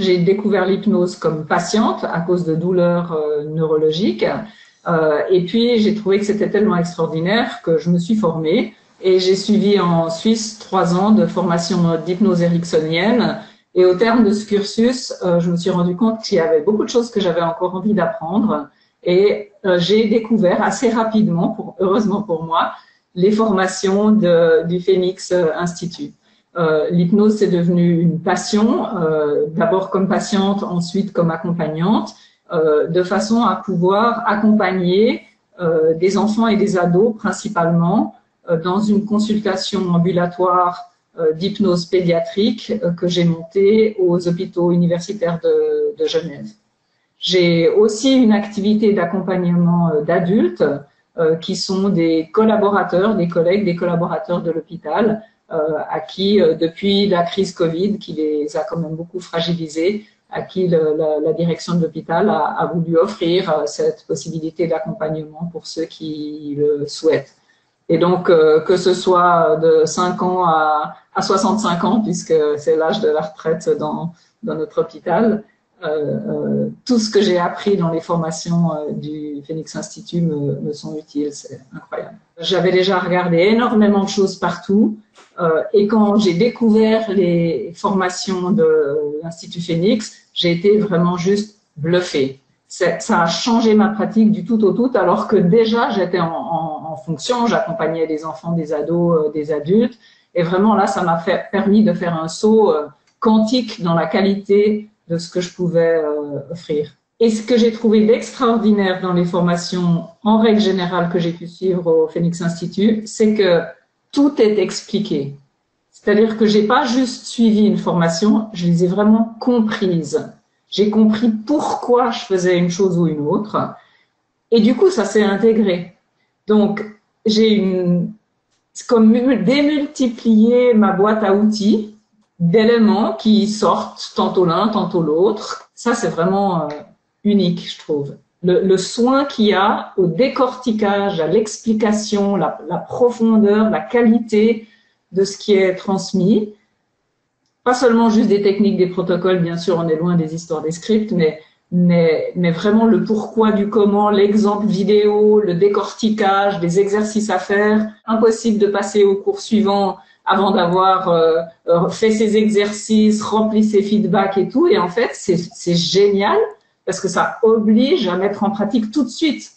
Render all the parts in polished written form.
J'ai découvert l'hypnose comme patiente à cause de douleurs neurologiques. Et puis, j'ai trouvé que c'était tellement extraordinaire que je me suis formée. Et j'ai suivi en Suisse 3 ans de formation d'hypnose ericksonienne. Et au terme de ce cursus, je me suis rendu compte qu'il y avait beaucoup de choses que j'avais encore envie d'apprendre. Et j'ai découvert assez rapidement, heureusement pour moi, les formations du Phoenix Institute. L'hypnose, c'est devenu une passion, d'abord comme patiente, ensuite comme accompagnante, de façon à pouvoir accompagner des enfants et des ados principalement dans une consultation ambulatoire d'hypnose pédiatrique que j'ai montée aux hôpitaux universitaires de Genève. J'ai aussi une activité d'accompagnement d'adultes qui sont des collaborateurs, des collègues, des collaborateurs de l'hôpital à qui, depuis la crise Covid, qui les a quand même beaucoup fragilisés, à qui la direction de l'hôpital a voulu offrir cette possibilité d'accompagnement pour ceux qui le souhaitent. Et donc, que ce soit de 5 ans à 65 ans, puisque c'est l'âge de la retraite dans notre hôpital, tout ce que j'ai appris dans les formations du Phoenix Institute me sont utiles, c'est incroyable. J'avais déjà regardé énormément de choses partout et quand j'ai découvert les formations de l'Institut Phoenix, j'ai été vraiment juste bluffée. Ça a changé ma pratique du tout au tout, alors que déjà j'étais en fonction, j'accompagnais des enfants, des ados, des adultes, et vraiment là, ça m'a permis de faire un saut quantique dans la qualité de ce que je pouvais offrir. Et ce que j'ai trouvé d'extraordinaire dans les formations, en règle générale, que j'ai pu suivre au Phoenix Institute, c'est que tout est expliqué. C'est-à-dire que j'ai pas juste suivi une formation, je les ai vraiment comprises. J'ai compris pourquoi je faisais une chose ou une autre. Et du coup, ça s'est intégré. Donc, j'ai comme démultiplié ma boîte à outils d'éléments qui sortent tantôt l'un, tantôt l'autre. Ça, c'est vraiment unique, je trouve. Le soin qu'il y a au décortiquage, à l'explication, la profondeur, la qualité de ce qui est transmis. Pas seulement juste des techniques, des protocoles, bien sûr, on est loin des histoires des scripts, mais vraiment le pourquoi du comment, l'exemple vidéo, le décortiquage, des exercices à faire. Impossible de passer au cours suivant avant d'avoir fait ces exercices, rempli ses feedbacks et tout. Et en fait, c'est génial parce que ça oblige à mettre en pratique tout de suite.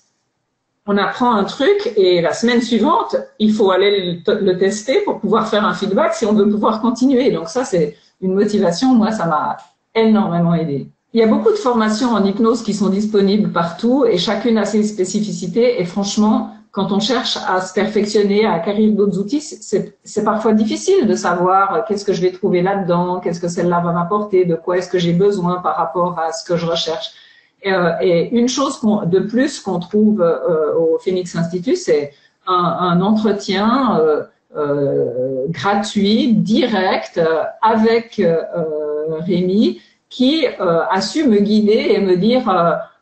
On apprend un truc et la semaine suivante, il faut aller le tester pour pouvoir faire un feedback si on veut pouvoir continuer. Donc ça, c'est une motivation. Moi, ça m'a énormément aidé. Il y a beaucoup de formations en hypnose qui sont disponibles partout et chacune a ses spécificités. Et franchement, quand on cherche à se perfectionner, à acquérir d'autres outils, c'est parfois difficile de savoir qu'est-ce que je vais trouver là-dedans, qu'est-ce que celle-là va m'apporter, de quoi est-ce que j'ai besoin par rapport à ce que je recherche. Et une chose de plus qu'on trouve au Phoenix Institute, c'est un entretien gratuit, direct, avec Rémi, qui a su me guider et me dire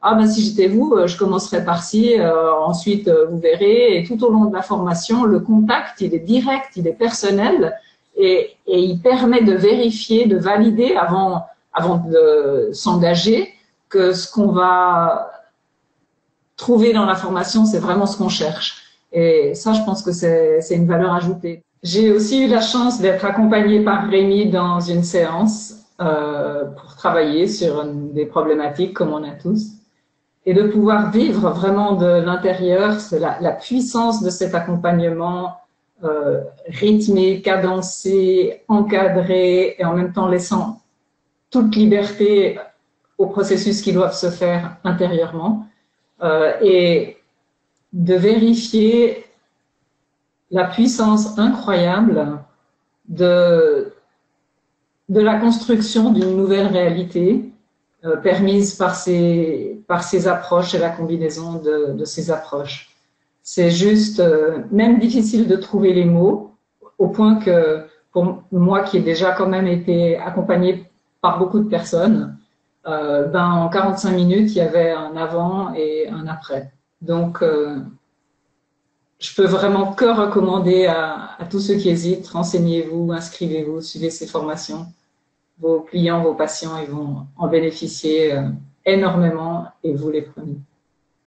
ah ben si j'étais vous, je commencerais par ci, ensuite vous verrez. Et tout au long de la formation, le contact, il est direct, il est personnel et il permet de vérifier, de valider avant de s'engager que ce qu'on va trouver dans la formation, c'est vraiment ce qu'on cherche. Et ça, je pense que c'est une valeur ajoutée. J'ai aussi eu la chance d'être accompagnée par Rémi dans une séance pour travailler sur des problématiques comme on a tous et de pouvoir vivre vraiment de l'intérieur la puissance de cet accompagnement rythmé, cadencé, encadré et en même temps laissant toute liberté aux processus qui doivent se faire intérieurement et de vérifier la puissance incroyable de la construction d'une nouvelle réalité permise par ces approches et la combinaison de ces approches. C'est juste même difficile de trouver les mots au point que pour moi qui ai déjà quand même été accompagnée par beaucoup de personnes, en 45 minutes, il y avait un avant et un après. Donc, je peux vraiment que recommander à tous ceux qui hésitent, renseignez-vous, inscrivez-vous, suivez ces formations. vos clients, vos patients, ils vont en bénéficier énormément et vous les prenez.